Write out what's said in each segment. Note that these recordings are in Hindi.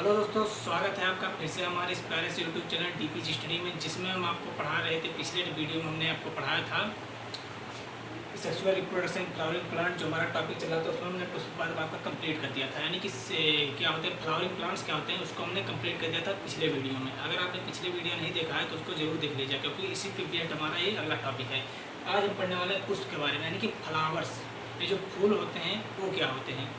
हेलो दोस्तों, स्वागत है आपका फिर से हमारे इस प्यारे से यूट्यूब चैनल डीपीजी स्टडी में, जिसमें हम आपको पढ़ा रहे थे। पिछले वीडियो में हमने आपको पढ़ाया था सेक्सुअल रिप्रोडक्शन फ्लावरिंग प्लांट, जो हमारा टॉपिक चला था उसमें हमने कुछ बात आपका कंप्लीट कर दिया था। यानी कि क्या होते हैं फ्लावरिंग प्लांट्स, क्या होते हैं, उसको हमने कंप्लीट कर दिया था पिछले वीडियो में। अगर आपने पिछले वीडियो नहीं देखा है तो उसको जरूर देख लीजिए, क्योंकि इसी पे बेस्ड हमारा ये अगला टॉपिक है। आज हम पढ़ने वाले हैं पुष्प के बारे में, यानी कि फ्लावर्स, ये जो फूल होते हैं वो क्या होते हैं।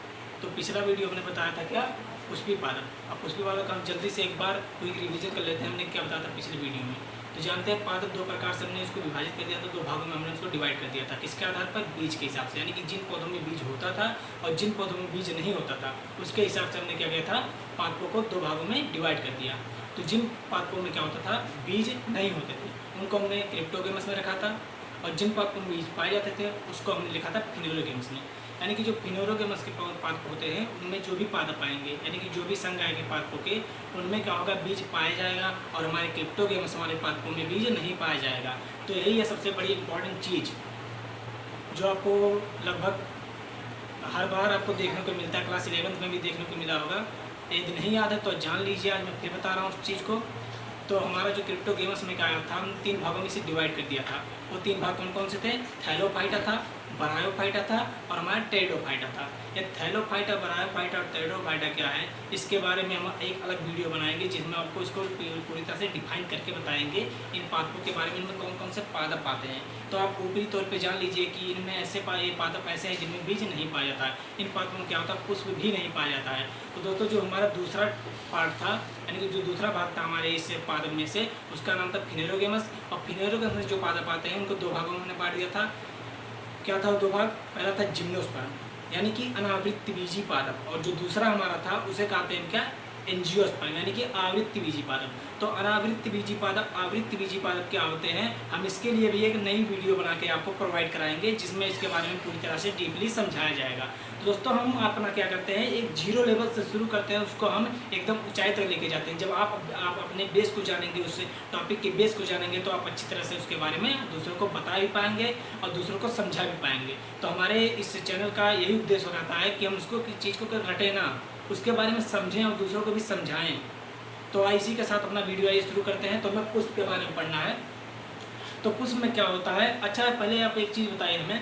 तो पिछला वीडियो हमने बताया था क्या, पुष्पी पादप। अब पुष्पी पादप का हम जल्दी से एक बार क्विक रिवीजन कर लेते हैं। हमने क्या बताया था पिछले वीडियो में, तो जानते हैं पादप दो प्रकार से हमने इसको विभाजित कर दिया था, दो भागों में हमने उसको डिवाइड कर दिया था। किसके आधार पर? बीज के हिसाब से, यानी कि जिन पौधों में बीज होता था और जिन पौधों में बीज नहीं होता था उसके हिसाब से हमने क्या किया था, पादपों को दो भागों में डिवाइड कर दिया। तो जिन पादपों में क्या होता था, बीज नहीं होते थे, उनको हमने क्रिप्टोगेमस में रखा था, और जिन पादपों में बीज पाए जाते थे उसको हमने लिखा था फिनोलोगेमस में। यानी कि जो फिनोलोगेमस के पादप होते हैं उनमें जो भी पादप आएंगे, यानी कि जो भी संघ आएंगे पादपों के, उनमें क्या होगा, बीज पाया जाएगा, और हमारे क्रिप्टोगेमस वाले पादपों में बीज नहीं पाया जाएगा। तो यही है सबसे बड़ी इंपॉर्टेंट चीज़ जो आपको लगभग हर बार आपको देखने को मिलता है। क्लास 11th में भी देखने को मिला होगा। यदि नहीं याद है तो जान लीजिए, आज मैं फिर बता रहा हूँ उस चीज़ को। तो हमारा जो क्रिप्टोगेमस में क्या था, हम तीन भागों में से डिवाइड कर दिया था। वो तीन भाग कौन कौन से थे? थैलोफाइटा था, बरायोफाइटा था, और हमारा टेरिडोफाइटा था। ये थैलोफाइटा, बरायोफाइटा और टेरिडोफाइटा क्या है, इसके बारे में हम एक अलग वीडियो बनाएंगे, जिसमें आपको इसको पूरी तरह से डिफाइन करके बताएंगे इन पादपों के बारे में, इनमें कौन कौन से पादप आते हैं। तो आप ऊपरी तौर पे जान लीजिए कि इनमें ऐसे ये पादप ऐसे हैं जिनमें बीज नहीं पाया जाता है। इन पादपों में क्या होता है, पुष्प भी नहीं पाया जाता है। तो दोस्तों, जो हमारा दूसरा पार्ट था, यानी कि जो दूसरा भाग था हमारे इस पादप में से, उसका नाम था फिनेरोगेमस। और फिनेरोगेमस में जो पादप आते हैं उनको दो भागों में हमने बांट दिया था। क्या था वो दो भाग? पहला था जिम्नोस्पर्म, यानी कि अनावृत्त बीजी पादप, और जो दूसरा हमारा था उसे कहते हैं क्या, एंजियोस्पर्म, यानी कि आवृत्त बीजी पादप। तो अनावृत्त बीजी पादप, आवृत्त बीजी पादप क्या होते हैं, हम इसके लिए भी एक नई वीडियो बना के आपको प्रोवाइड कराएंगे, जिसमें इसके बारे में पूरी तरह से डीपली समझाया जाएगा। तो दोस्तों, हम अपना क्या करते हैं, एक जीरो लेवल से शुरू करते हैं, उसको हम एकदम ऊंचाई तक लेके जाते हैं। जब आप अपने बेस को जानेंगे, उससे टॉपिक के बेस को जानेंगे, तो आप अच्छी तरह से उसके बारे में दूसरों को बता भी पाएंगे और दूसरों को समझा भी पाएंगे। तो हमारे इस चैनल का यही उद्देश्य रहता है कि हम उसको किसी चीज़ को रटे ना, उसके बारे में समझें और दूसरों को भी समझाएं। तो इसी के साथ अपना वीडियो आइए शुरू करते हैं। तो हमें पुष्प के बारे में पढ़ना है। तो पुष्प में क्या होता है, अच्छा पहले आप एक चीज़ बताइए हमें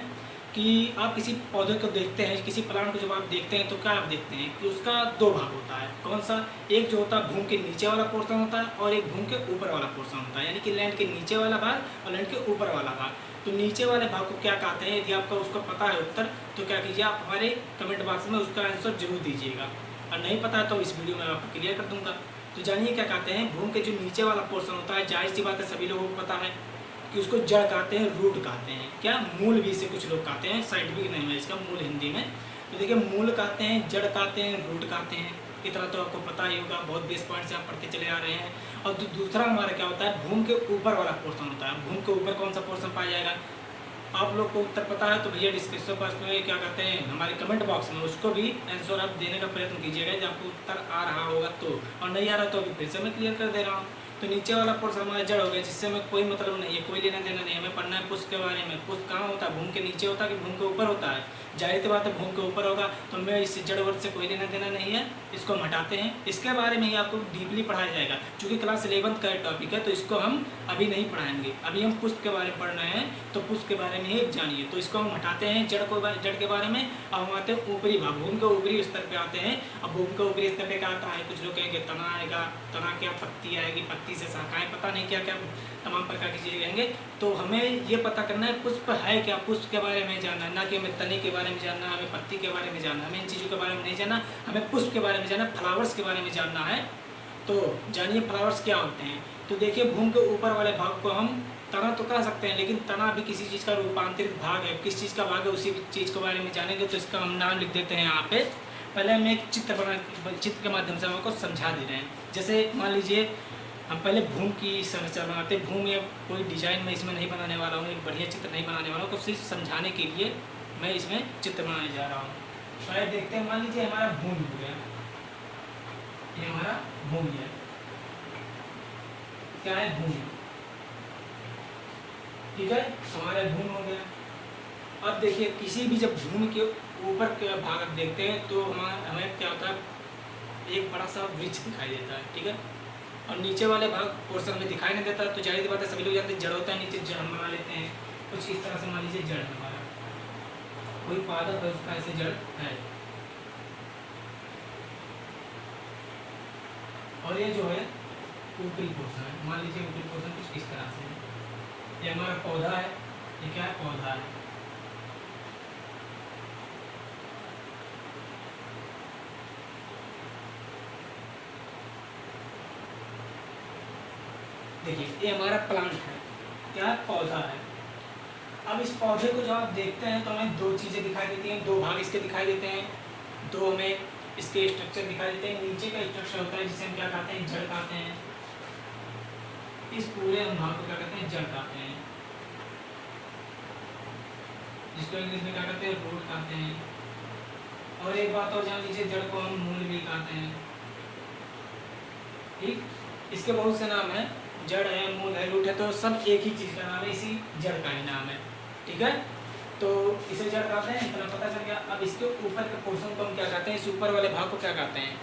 कि आप किसी पौधे को देखते हैं, किसी प्लांट को जब आप देखते हैं तो क्या आप देखते हैं कि उसका दो भाग होता है। कौन सा? एक जो होता है भूमि के नीचे वाला पोर्शन होता है, और एक भूमि के ऊपर वाला पोर्शन होता है, यानी कि लैंड के नीचे वाला भाग और लैंड के ऊपर वाला भाग। तो नीचे वाले भाग को क्या कहते हैं? यदि आपका उसको पता है उत्तर, तो क्या कीजिए, आप हमारे कमेंट बॉक्स में उसका आंसर जरूर दीजिएगा, और नहीं पता तो इस वीडियो में आपको क्लियर कर दूंगा। तो जानिए क्या कहते हैं, भूमि के जो नीचे वाला पोर्शन होता है, जाहिर सी बात है सभी लोगों को पता है कि उसको जड़ कहते हैं, रूट कहते हैं, क्या मूल भी इसे कुछ लोग कहते हैं, साइंटिफिक नेम है इसका मूल हिंदी में। तो देखिए, मूल कहते हैं, जड़ कहते हैं, रूट कहते हैं, इतना तो आपको पता ही होगा, बहुत बेस पॉइंट से आप पढ़ते चले आ रहे हैं। और दूसरा हमारा क्या होता है, भूमि के ऊपर वाला पोर्शन होता है। भूमि के ऊपर कौन सा पोर्शन पाया जाएगा? आप लोग को उत्तर पता है तो भैया डिस्क्रिप्शन बॉक्स में क्या कहते हैं, हमारे कमेंट बॉक्स में उसको भी आंसर आप देने का प्रयत्न कीजिएगा, जब आपको उत्तर आ रहा होगा तो, और नहीं आ रहा तो अभी फिर से मैं क्लियर कर दे रहा हूँ। तो नीचे वाला पोर्शन हमारा जड़ हो गया, जिससे हमें कोई मतलब नहीं है, कोई लेना देना नहीं है। हमें पढ़ना है पुष्प के बारे में। पुष्प कहाँ होता है, भूमि के नीचे होता है कि भूमि के ऊपर होता है? जाहिर सी बात है भूमि के ऊपर होगा, तो हमें इस जड़ वर्ग से कोई लेना देना नहीं है, इसको हम हटाते हैं। इसके बारे में ही आपको डीपली पढ़ाया जाएगा, चूँकि क्लास 11th का टॉपिक है, तो इसको हम अभी नहीं पढ़ाएंगे। अभी हम पुष्प के बारे में पढ़ रहे हैं, तो पुष्प के बारे में ही जानिए। तो इसको हम हटाते हैं जड़ के बारे में, और हम आते हैं ऊपरी भाग, भूमि के ऊपरी स्तर पे आते हैं। अब भूमि के ऊपरी स्तर पे क्या आता है, कुछ लोग कहेंगे तना आएगा, तना क्या, पत्ती आएगी, पत्ती से शाखाएं, पता नहीं क्या क्या तमाम प्रकार की चीज़ें कहेंगे। तो हमें ये पता करना है पुष्प है क्या, पुष्प के बारे में जानना है, ना कि हमें तने के बारे में जानना है, हमें पत्ती के बारे में जानना है, हमें इन चीज़ों के बारे में नहीं जानना, हमें पुष्प के बारे में जानना, फ्लावर्स के बारे में जानना है। तो जानिए फ्लावर्स क्या होते हैं। तो देखिए, भूमि के ऊपर वाले भाग को हम तना तो कह सकते हैं, लेकिन तना भी किसी चीज़ का रूपांतरित भाग है। किस चीज़ का भाग है, उसी चीज़ के बारे में जानेंगे। तो इसका हम नाम लिख देते हैं यहाँ पे। पहले हम एक चित्र के माध्यम से हम आपको समझा दे रहे हैं। जैसे मान लीजिए, हम पहले भूमि की संरचना बनाते हैं। भूमि या कोई डिजाइन मैं इसमें नहीं बनाने वाला हूँ, एक बढ़िया चित्र नहीं बनाने वाला हूँ, तो सिर्फ समझाने के लिए मैं इसमें चित्र बनाने जा रहा हूँ। पहले देखते हैं, मान लीजिए हमारा भूमि हो गया, ये हमारा भूमि है। क्या है? भूमि, ठीक है, हमारा भूमि हो गया। अब देखिए, किसी भी जब भूमि के ऊपर के भाग देखते हैं तो हमें क्या होता है, एक बड़ा सा वृक्ष दिखाई देता है, ठीक है। और नीचे वाले भाग पोर्शन में दिखाई नहीं देता, तो जाहिर सी बात है सभी लोग जानते हैं जड़ होता है, नीचे जड़ हम बना लेते हैं कुछ इस तरह से। मान लीजिए जड़ हमारा कोई पादप है, उसका ऐसे जड़ है, और ये जो है ऊपरी पोर्शन है। मान लीजिए ऊपरी पोर्शन कुछ इस तरह से है। ये हमारा पौधा है, ये क्या है, पौधा है। देखिए ये हमारा प्लांट है, क्या है, पौधा है। अब इस पौधे को जब आप देखते हैं तो हमें दो चीज़ें दिखाई देती हैं, दो भाग इसके दिखाई देते हैं, दो हमें इसके स्ट्रक्चर दिखाई देते हैं। नीचे का स्ट्रक्चर होता है जिसे हम क्या कहते हैं, जड़ कहते हैं। इस पूरे हम भाग को क्या कहते हैं, जड़ कहते हैं, जिसको इंग्लिश में क्या कहते हैं, रूट कहते हैं। और एक बात और जान लीजिए, जड़ को हम मूल भी कहते हैं, ठीक। इसके बहुत से नाम हैं, जड़ है, मूल है, रूट है, तो सब एक ही चीज़ का नाम है, इसी जड़ का ही नाम है, ठीक है। तो इसे जड़ कहते हैं, इतना पता चल गया। अब इसके ऊपर के पोर्शन को हम क्या कहते हैं, इस ऊपर वाले भाग को क्या कहते हैं,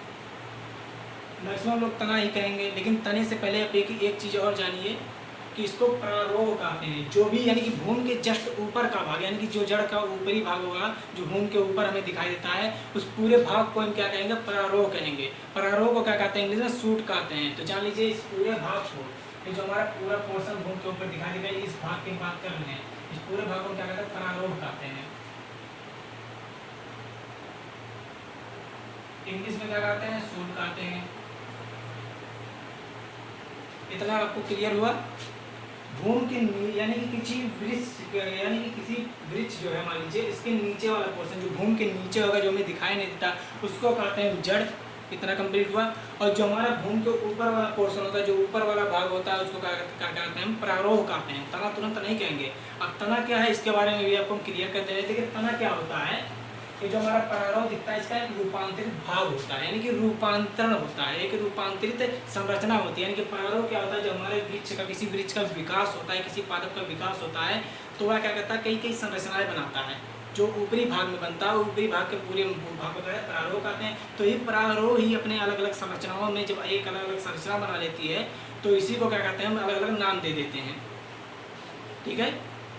मैक्सिमम लोग तना ही कहेंगे, लेकिन तने से पहले आप एक चीज़ और जानिए कि इसको प्रारोह कहते हैं। जो भी यानी कि भूमि के जस्ट ऊपर का भाग, यानी कि जो जड़ का ऊपरी भाग होगा, जो भूमि के ऊपर हमें दिखाई देता है, उस पूरे भाग को हम क्या कहेंगे, प्रारोह कहेंगे। प्रारोह को क्या कहते हैं, इंग्लिश में शूट कहते हैं। तो जान लीजिए इस पूरे भाग को, ये जो हमारा पूरा पोर्शन भूमि के ऊपर दिखाई देगा, इस भाग की बात कर रहे हैं, इस पूरे भाग को क्या कहते हैं, प्रारोह कहते हैं। इंग्लिश में क्या कहते हैं, शूट कहते हैं। इतना आपको क्लियर हुआ। भूमि के यानी कि किसी वृक्ष, यानी कि किसी वृक्ष जो है, मान लीजिए इसके नीचे वाला पोर्शन जो भूमि के नीचे होगा, जो हमें दिखाई नहीं देता, उसको कहते हैं जड़। इतना कंप्लीट हुआ। और जो हमारा भूमि के ऊपर वाला पोर्शन होता है, जो ऊपर वाला भाग होता है, उसको क्या कहते हैं, हम प्रारोह कहते हैं। तना तुरंत नहीं कहेंगे। अब तना क्या है, इसके बारे में भी आपको हम क्लियर कर दे रहे थे कि तना क्या होता है। ये जो हमारा प्रारोह दिखता है, इसका एक रूपांतरित भाग होता है, यानी कि रूपांतरण होता है, एक रूपांतरित संरचना होती है। यानी कि प्रारोह क्या होता है, जब हमारे वृक्ष का, किसी वृक्ष का विकास होता है, किसी पादप का विकास होता है, तो वह क्या करता है, कई कई संरचनाएं बनाता है। जो ऊपरी भाग में बनता है, ऊपरी भाग के पूरे भाग को प्रारोह कहते हैं। तो ये प्रारोह ही अपने अलग अलग संरचनाओं में जब एक अलग अलग संरचना बना लेती है, तो इसी को क्या कहते हैं, हम अलग अलग नाम दे देते हैं, ठीक है।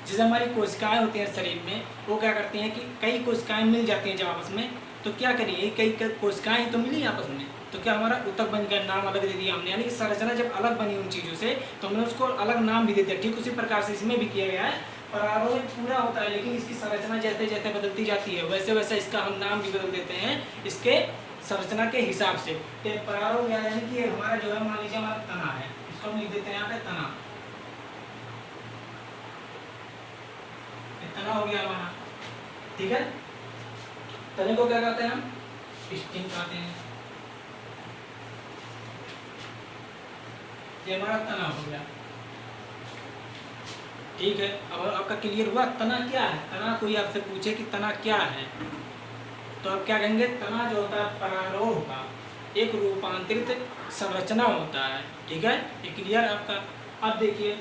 जैसे हमारी कोशिकाएं होती हैं शरीर में, वो क्या करती हैं कि कई कोशिकाएं मिल जाती हैं जब आपस में, तो क्या करिए, कई कोशिकाएं तो मिली आपस में, तो क्या हमारा ऊतक बन गया, नाम अलग दे दिया हमने। यानी कि संरचना जब अलग बनी उन चीज़ों से, तो हमने उसको अलग नाम भी दे दिया। ठीक उसी प्रकार से इसमें भी किया गया है। प्रारोह पूरा होता है, लेकिन इसकी संरचना जैसे जैसे बदलती जाती है, वैसे वैसे इसका हम नाम भी बदल देते हैं इसके संरचना के हिसाब से। तो प्रारोह यानी कि हमारा जो है, मान लीजिए हमारा तना है, इसको हम लिख देते हैं यहाँ पे तना। तना हो गया हमारा, ठीक है। तने को क्या कहते हैं हम, स्टिंग कहते हैं। ये हमारा तना हो गया, ठीक है। अब आपका क्लियर हुआ तना क्या है। तना कोई आपसे पूछे कि तना क्या है, तो आप क्या कहेंगे, तना जो होता है प्रारोह का एक रूपांतरित संरचना होता है, ठीक है। ये क्लियर आपका। अब देखिए,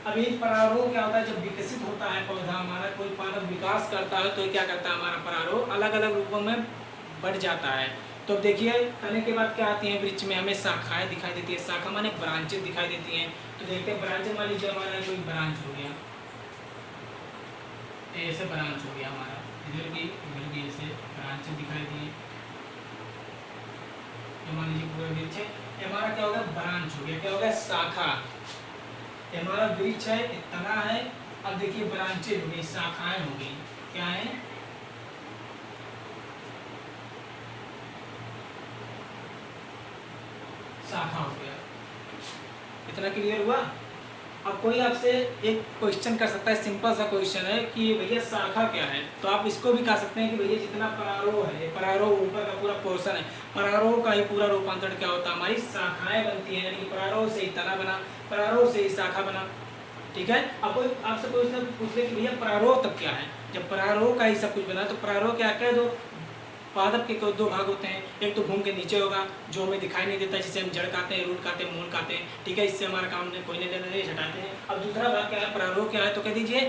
अभी प्रारोह क्या होता है, जब विकसित होता है पौधा हमारा, कोई पादप विकास करता है, तो क्या करता है, हमारा प्रारोह अलग अलग रूपों में बढ़ जाता है। तो देखिए तने के बाद क्या आती है, वृक्ष में हमें शाखाएं दिखाई देती है। शाखा माने ब्रांचेज दिखाई देती हैं। तो देखते हैं ब्रांचेज, मान लीजिए हमारा कोई ब्रांच हो गया, ऐसे ब्रांच हो गया हमारा, इधर भी ऐसे ब्रांचेज दिखाई दी। मान लीजिए पूरा वृक्ष है, हमारा क्या होगा, ब्रांच हो गया, क्या होगा, शाखा। हमारा वृक्ष है, तना है। अब देखिए ब्रांचेज हो गई, शाखाएं हो गई, क्या है, शाखा हो गया। इतना क्लियर हुआ। अब कोई आपसे एक क्वेश्चन कर सकता है, सिंपल सा क्वेश्चन है कि भैया शाखा क्या है। तो आप इसको भी कह सकते हैं कि भैया जितना प्रारोह है, प्रारोह ऊपर का पूरा पोर्शन है, प्रारोह का ही पूरा रूपांतरण क्या होता है, हमारी शाखाएं बनती हैं। यानी कि प्रारोह से ही तना बना, प्रारोह से ही शाखा बना, ठीक है। अब कोई आपसे क्वेश्चन पूछ ले कि भैया प्रारोह तब क्या है। जब प्रारोह का ही सब कुछ बना, तो प्रारोह क्या कह दो, पादप के दो भाग होते हैं। एक तो भूमि के नीचे होगा, जो हमें दिखाई नहीं देता, जिसे हम जड़ कहते हैं, रूट कहते हैं, मूल कहते हैं, ठीक है। इससे हमारा काम कोई नहीं लेना, नहीं हटाते हैं। अब दूसरा भाग क्या है, प्रारोह क्या है, तो कह दीजिए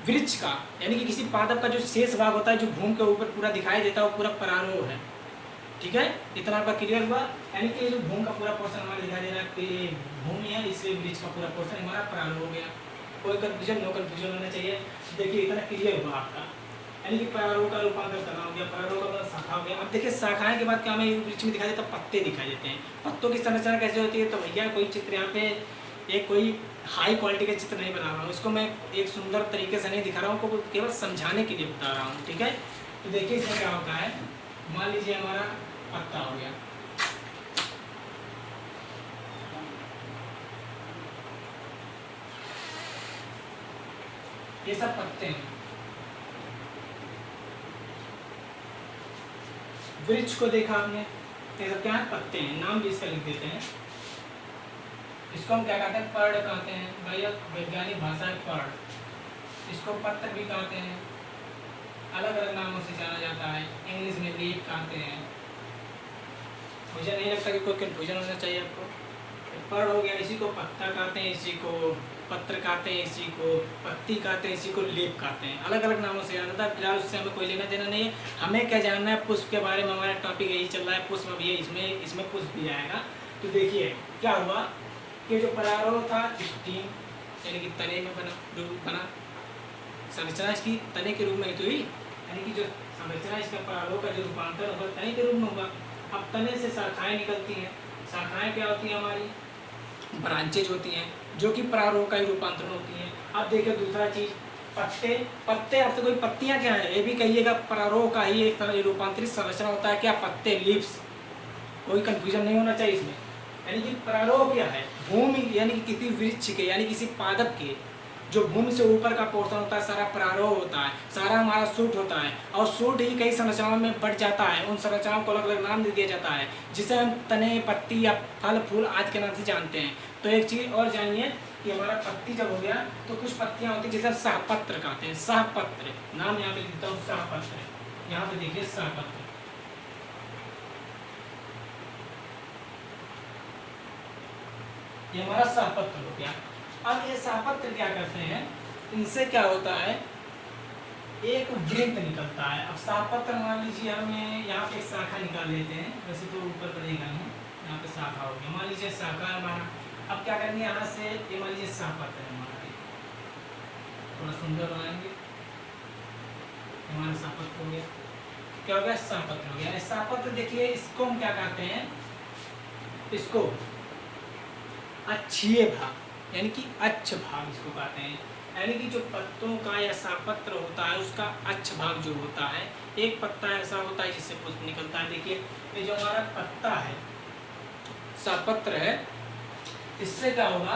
वृक्ष का, यानी कि किसी पादप का जो शेष भाग होता है, जो भूमि के ऊपर पूरा दिखाई देता है, वो पूरा प्रारोह है, ठीक है, इतना आपका क्लियर हुआ। यानी कि जो भूमि का पूरा पोर्शन हमारा दिखाई दे रहा है कि भूमि है, इसलिए ब्रिज का पूरा पोर्शन हमारा प्रारंभ हो गया। कोई कंफ्यूजन नो कंफ्यूजन होना चाहिए। देखिए इतना क्लियर हुआ आपका, यानी कि प्रारोह का रूपांतर करना हो गया, प्रारोह का मतलब शाखा हो गया। अब देखिए शाखाएं के बाद क्या हमें वृक्ष में दिखाई देता है, पत्ते दिखाई देते हैं। पत्तों की संरचना कैसे होती है, तो भैया कोई चित्र यहाँ पे एक कोई हाई क्वालिटी का चित्र नहीं बना रहा हूँ, इसको मैं एक सुंदर तरीके से नहीं दिखा रहा हूँ, आपको केवल समझाने के लिए बता रहा हूँ। ठीक है, तो देखिए इसमें क्या होता है, मान लीजिए हमारा पत्ता हो गया, ये सब पत्ते हैं। वृक्ष को देखा आपने, ये सब क्या है, पत्ते हैं, नाम भी इसका लिख देते हैं। इसको हम क्या कहते हैं, पर्ड कहते हैं भैया, वैज्ञानिक भाषा है पर्ड। इसको पत्र भी कहते हैं, अलग अलग नामों से जाना जाता है, इंग्लिश में लीफ कहते हैं। मुझे नहीं लगता कि कोई कन्फ्यूजन होना चाहिए आपको। पर्ड हो गया, इसी को पत्ता कहते हैं, इसी को पत्र कहते हैं, इसी को पत्ती कहते हैं, इसी को लीफ कहते हैं, अलग अलग नामों से जाना था। फिलहाल उससे हमें कोई लेना देना नहीं है। हमें क्या जानना है, पुष्प के बारे में, हमारा टॉपिक यही चल रहा है, पुष्प भी है, इसमें पुष्प भी आएगा। तो देखिए क्या हुआ कि जो परारोह था स्टीम, यानी कि तने में बना संरचना इसकी तने के रूप में ही तो हुई, यानी कि जो संरचना इसका परारोह का जो रूपांतर होगा तने के रूप में होगा। अब तने से शाखाएं निकलती हैं, शाखाएं क्या होती हैं, हमारी ब्रांचेज होती हैं, जो कि परारोह का ही रूपांतरण होती हैं। अब देखिए दूसरा चीज, पत्ते, पत्ते आपसे कोई पत्तियां क्या है, ये भी कहिएगा, परारोह का ही एक रूपांतरित संरचना होता है। क्या, पत्ते, लीव्स, कोई कंफ्यूजन नहीं होना चाहिए इसमें। यानी कि परारोह क्या है, भूमि यानी कि किसी वृक्ष के, यानी किसी पादप के जो भूमि से ऊपर का पोर्शन होता है, सारा परारोह होता है, सारा हमारा सूट होता है। और सूट ही कई संरचनाओं में बढ़ जाता है, उन संरचनाओं को अलग अलग नाम दे दिया जाता है, जिसे हम तने, पत्ती या फल फूल आदि के नाम से जानते हैं। तो एक चीज़ और जानिए कि हमारा पत्ती जब हो गया तो कुछ पत्तियाँ होती हैं जिसे सहपत्र कहते हैं। सहपत्र, नाम यहाँ पे लिखता हूँ, सहपत्र। यहाँ पे देखिए सहपत्र, ये हमारा सहपत्र हो गया। अब ये सहपत्र क्या करते हैं, इनसे क्या होता है, एक वृत्त निकलता है। अब सहपत्र मान लीजिए हमें यहाँ पे एक शाखा निकाल लेते हैं, वैसे तो ऊपर बढ़ेगा नहीं, यहाँ पे शाखा हो गया, मान लीजिए शाखा है हमारा। अब क्या करेंगे, यहाँ से ये मान लीजिए सहपत्र है हमारा, थोड़ा सुंदर बनाएंगे, हमारा सहपत्र हो गया। क्या हो गया, सहपत्र हो गया। सहपत्र देखिए, इसको हम क्या कहते हैं, इसको अक्षीय भाग, यानी कि अक्ष भाग इसको कहते हैं। यानी कि जो पत्तों का या सहपत्र होता है उसका अक्ष भाग जो होता है, एक पत्ता ऐसा होता है जिससे पुष्प निकलता है। देखिए ये जो हमारा पत्ता है, सहपत्र है, इससे क्या होगा,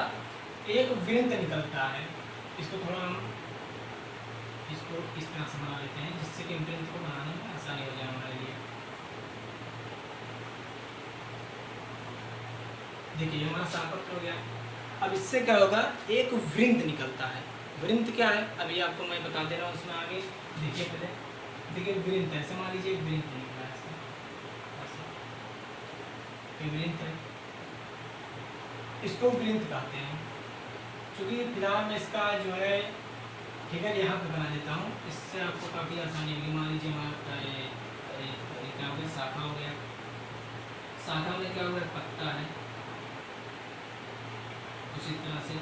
एक वृंत निकलता है। इसको थोड़ा हम इसको इस तरह से बना लेते हैं जिससे कि वृंत को बनाने में आसानी हो जाए हमारे लिए। देखिए हमारा सहपत्र हो गया। अब इससे क्या होगा, एक वृंत निकलता है। वृंत क्या है, अभी आपको मैं बता दे रहा हूँ उसमें आगे। देखिए पहले, देखिए वृंत है, ऐसे मान लीजिए वृंत निकला है, ऐसे वृंत है, इसको वृंत कहते हैं। चूँकि फिलहाल मैं इसका जो है फिगर यहाँ पे बना देता हूँ, इससे आपको काफ़ी आसानी होगी। मान लीजिए हमारा क्या हो गया, शाखा हो गया, शाखा में क्या हो गया, पत्ता है, उसी तरह से,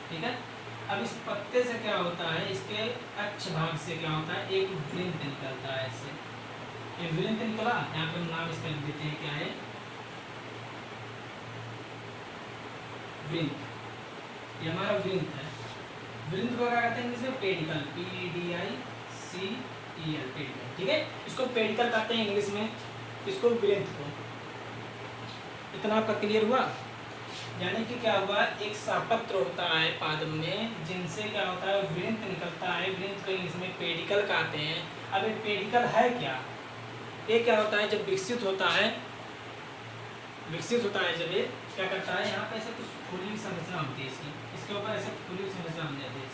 ठीक है। अब इस पत्ते से क्या होता है, इसके अक्ष भाग से क्या होता है, एक वृंत निकलता है। ऐसे ये वृंत निकला, यहाँ पे नाम इसका लिख देते हैं, क्या है, वृंत। ये हमारा वृंत है। वृंत को क्या कहते हैं इंग्लिश में, पेडिकल, PEDICEL, पेडिकल, ठीक है। इसको पेडिकल कहते हैं इंग्लिश में, इसको वृंत को। इतना आपका क्लियर हुआ। यानी कि क्या हुआ, एक सहपत्र होता है पादप में, जिनसे क्या होता है, वृंत निकलता है। वृंत को इंग्लिश में पेडिकल कहते हैं। अब ये पेडिकल है क्या, ये क्या होता है, जब विकसित होता है, जब ये क्या करता है, यहाँ पे ऐसे कुछ फूली संरचना होती है इसके ऊपर ऐसे फूली संरचना बन जाती है,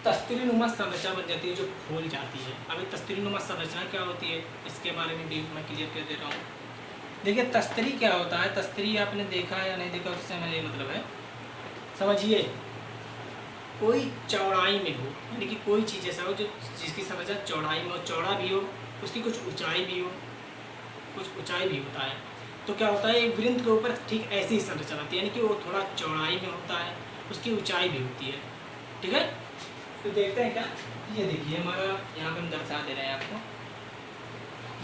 तस्तरी नुमा संरचना बन जाती है जो फूल जाती है। अब ये तस्तरी नुमा संरचना क्या होती है, इसके बारे में भी मैं क्लियर कर दे रहा हूँ। देखिए तस्तरी क्या होता है, तस्तरी आपने देखा या नहीं देखा उससे मेरा ये मतलब है, समझिए कोई चौड़ाई में हो, यानी कि कोई चीज़ ऐसा हो जो जिसकी संरचना चौड़ाई में हो, चौड़ा भी हो उसकी कुछ ऊंचाई भी हो, कुछ ऊंचाई भी होता है। तो क्या होता है, एक वृंत के ऊपर ठीक ऐसी ही संरचना आती है, यानी कि वो थोड़ा चौड़ाई में होता है, उसकी ऊंचाई भी होती है। ठीक है, तो देखते हैं क्या। ये देखिए हमारा यहाँ पे हम दर्शा दे रहे हैं आपको,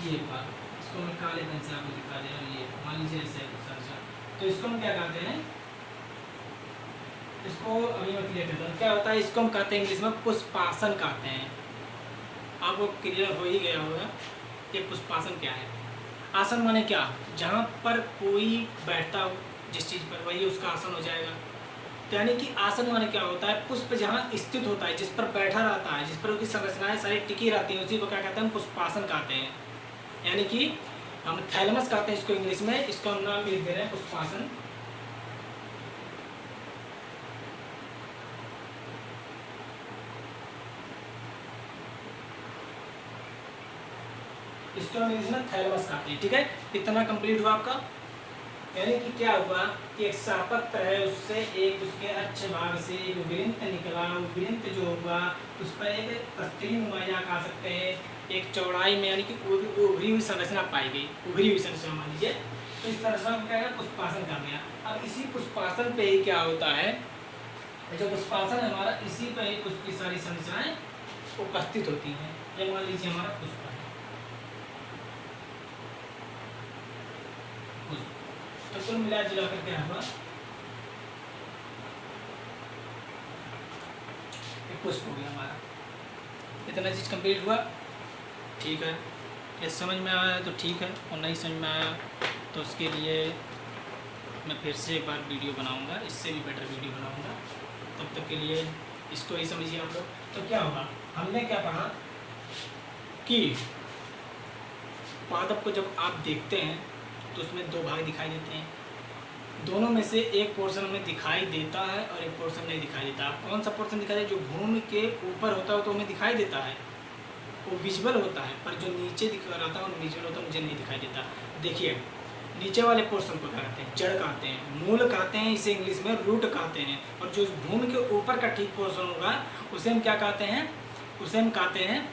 ये बात, इसको मैं काले पेन से आपको दिखा दे रहा हूँ। ये मान लीजिए ऐसे संरचना, तो इसको हम क्या कहते हैं, इसको अभी मैं क्लियर करता हूँ क्या होता है। इसको हम कहते हैं इंग्लिश में पुष्पासन कहते हैं। आपको क्लियर हो ही गया होगा कि पुष्पासन क्या है। आसन माने क्या, जहाँ पर कोई बैठता हो जिस चीज़ पर, वही उसका आसन हो जाएगा। तो यानी कि आसन माने क्या होता है, पुष्प जहाँ स्थित होता है, जिस पर बैठा रहता है, जिस पर उसकी संरचनाएं सारी टिकी रहती हैं, उसी को क्या कहते हैं, हम पुष्पासन कहते हैं। यानी कि हम थैलमस कहते हैं इसको इंग्लिश में, इसको हम नाम लिख दे रहे हैं पुष्पासन। इसको हम इंग्लिश में थैलमस कहते हैं। ठीक है, इतना कंप्लीट हुआ आपका। यानी कि क्या हुआ कि एक सापत्र है, उससे एक उसके अच्छे भाग से एक वृंत निकला। वृंत जो हुआ उस पर एक पत्ती नुमाया कह सकते हैं, एक चौड़ाई में, यानी कि उभरी हुई संरचना पाई गई, उभरी हुई संरचना मान लीजिए। तो इस संरचना को क्या है, पुष्पासन कर दिया। अब इसी पुष्पासन पे ही क्या होता है, जो पुष्पासन है हमारा, इसी पर ही उसकी सारी संरचनाएं उपस्थित होती हैं। ये मान लीजिए हमारा पुष्प है। तो कुल मिला जुला कर क्या हुआ, पुष्प हो गया हमारा। इतना चीज़ कंप्लीट हुआ। ठीक है, ये समझ में आया तो ठीक है, और नहीं समझ में आया तो उसके लिए मैं फिर से एक बार वीडियो बनाऊंगा, इससे भी बेटर वीडियो बनाऊंगा। तब तक के लिए इसको ही समझिए आप लोग। तो क्या होगा, हमने क्या पढ़ा कि पादप को जब आप देखते हैं तो उसमें दो भाग दिखाई देते हैं। दोनों में से एक पोर्शन हमें दिखाई देता है और एक पोर्शन नहीं दिखाई देता। कौन सा पोर्शन दिखाई देता है, जो भूमि के ऊपर होता है तो हमें दिखाई देता है, वो विजुअल होता है। पर जो नीचे दिख रहा था वो विजुअल होता है, मुझे नहीं दिखाई देता। देखिए नीचे वाले पोर्शन को क्या कहते हैं, जड़ कहते हैं, मूल कहते हैं, इसे इंग्लिश में रूट कहते हैं। और जो भूमि के ऊपर का ठीक पोर्शन होगा उसे हम क्या कहते हैं, उसे हम कहते हैं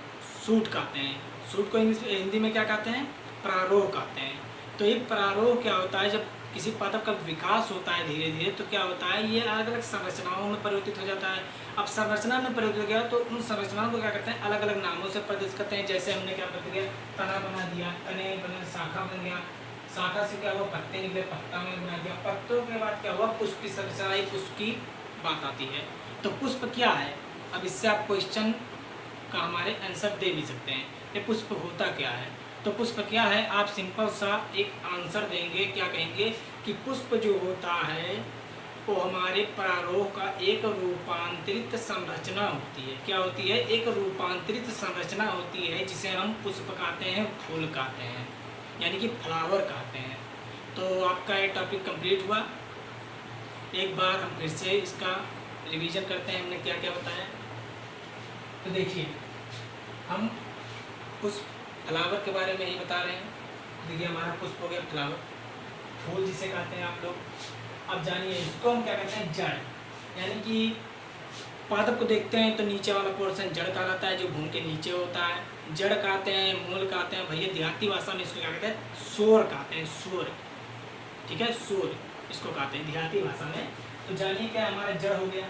सूट कहते हैं। सूट को इंग्लिश हिंदी में क्या कहते हैं, प्रारोह कहते हैं। तो ये प्रारोह क्या होता है, जब किसी पादप का विकास होता है धीरे धीरे, तो क्या होता है, ये अलग अलग संरचनाओं में परिवर्तित हो जाता है। अब संरचना में परिवर्तित हो गया तो उन संरचनाओं को क्या करते हैं, अलग अलग नामों से प्रदर्शित करते हैं। जैसे हमने क्या कर दिया, तना बना दिया, तने बना, शाखा बन गया, शाखा से क्या हुआ, पत्ते निकले, पत्ता में बना दिया, पत्तों के बाद क्या हुआ, पुष्प की संरचना, पुष्प की बात आती है। तो पुष्प क्या है, अब इससे आप क्वेश्चन का हमारे आंसर दे भी सकते हैं, ये पुष्प होता क्या है। तो पुष्प क्या है, आप सिंपल सा एक आंसर देंगे, क्या कहेंगे कि पुष्प जो होता है वो हमारे परारोह का एक रूपांतरित संरचना होती है। क्या होती है, एक रूपांतरित संरचना होती है, जिसे हम पुष्प कहते हैं, फूल कहते हैं, यानी कि फ्लावर कहते हैं। तो आपका ये टॉपिक कंप्लीट हुआ। एक बार हम फिर से इसका रिवीजन करते हैं, हमने क्या क्या बताया। तो देखिए हम पुष्प फ्लावर के बारे में ही बता रहे हैं। देखिए हमारा पुष्प हो गया फ्लावर, फूल जिसे कहते हैं आप लोग। अब जानिए इसको हम क्या कहते हैं, जड़। यानी कि पादप को देखते हैं तो नीचे वाला पोर्शन जड़ कहलाता है, जो भूमि के नीचे होता है। जड़ कहते हैं, मूल कहते हैं, भैया देहाती भाषा में इसको क्या कहते हैं, सोर कहते हैं, सोर। ठीक है, सोर इसको कहते हैं देहाती भाषा में। तो जानिए क्या हमारा जड़ हो गया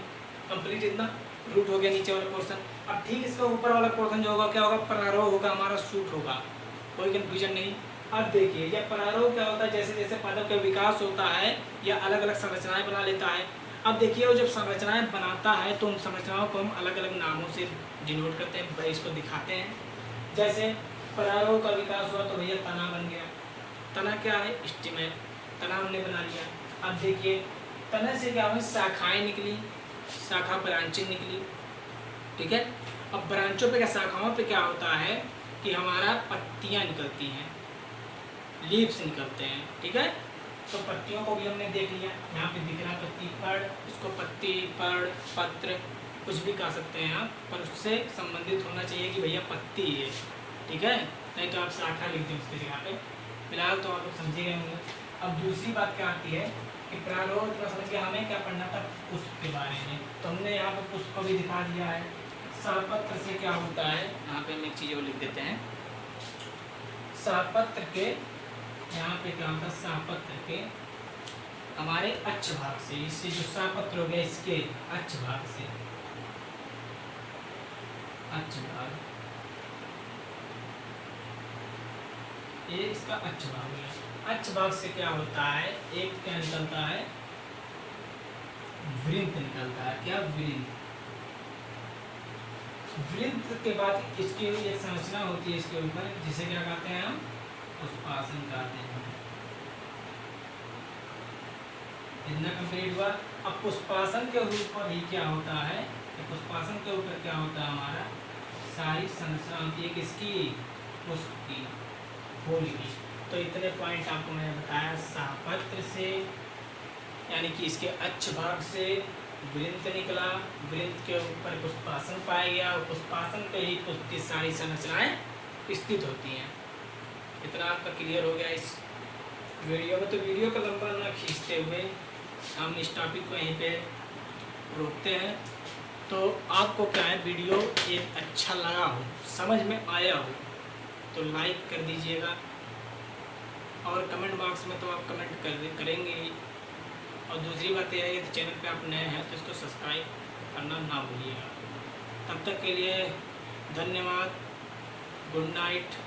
कंप्लीट, इतना रूट हो गया नीचे वाला पोर्शन। अब ठीक इसका ऊपर वाला पोर्शन जो होगा क्या होगा, परारोह होगा, हमारा सूट होगा, कोई कंफ्यूजन नहीं। अब देखिए यह परारोह क्या होता है, जैसे जैसे पादप का विकास होता है या अलग अलग संरचनाएं बना लेता है। अब देखिए वो जब संरचनाएं बनाता है तो उन संरचनाओं को हम अलग अलग नामों से डिनोट करते हैं, इसको दिखाते हैं। जैसे परारोह का विकास हुआ तो भैया तना बन गया। तना क्या है, स्टिमेट, तना हमने बना लिया। अब देखिए तने से क्या हुई, शाखाएँ निकली, शाखा ब्रांचिंग निकली। ठीक है, अब ब्रांचों पे क्या, शाखाओं पे क्या होता है कि हमारा पत्तियां निकलती हैं, लीव्स निकलते हैं। ठीक है, तो पत्तियों को भी हमने देख लिया, यहाँ पे दिख रहा है पत्ती, पड़, इसको पत्ती, पड़, पत्र कुछ भी कह सकते हैं आप, पर उससे संबंधित होना चाहिए कि भैया पत्ती है। ठीक है, नहीं तो आप शाखा लिख दें उसकी जगह पे। फिलहाल तो आप लोग समझे गए होंगे। अब दूसरी बात क्या आती है कि प्रारोह तो समझ गया, हमें क्या पढ़ना था, पुष्प के बारे में। तो हमने यहाँ पे पुष्प को भी दिखा दिया है। शाहपत्र से क्या होता है, यहाँ पे हम एक चीज़ और लिख देते हैं, सहपत्र के, यहाँ पे क्या होता है, सहपत्र के हमारे अक्ष भाग से, इससे जो सहपत्र हो गया इसके अक्ष भाग से, अक्ष भाग, ये इसका अक्ष भाग है। अक्ष भाग से क्या होता है, एक क्या निकलता है, वृंत निकलता है। क्या, वृंत। वृंत के बाद इसकी एक संरचना होती है इसके ऊपर, जिसे क्या कहते हैं हम, पुष्पासन कहते हैं। इतना कंप्लीट हुआ। अब पुष्पासन के ऊपर ही क्या होता है, पुष्पासन के ऊपर क्या होता है, हमारा सारी संरचना होती है किसकी, पुष्प की, फूल की। तो इतने पॉइंट आपको मैंने बताया। सहपत्र से यानी कि इसके अक्ष भाग से वृंत निकला, वृंत के ऊपर पुष्पासन पाया गया और पुष्पासन पे ही पुष्प की सारी संरचनाएं स्थित होती हैं। इतना आपका क्लियर हो गया इस वीडियो में। तो वीडियो को लंबा ना खींचते हुए हम इस टॉपिक को यहीं पे रोकते हैं। तो आपको क्या है, वीडियो एक अच्छा लगा हो, समझ में आया हो तो लाइक कर दीजिएगा, और कमेंट बॉक्स में तो आप कमेंट करेंगे ही। और दूसरी बात यह है कि चैनल पे आप नए हैं तो इसको सब्सक्राइब करना ना भूलिएगा। तब तक के लिए धन्यवाद, गुड नाइट।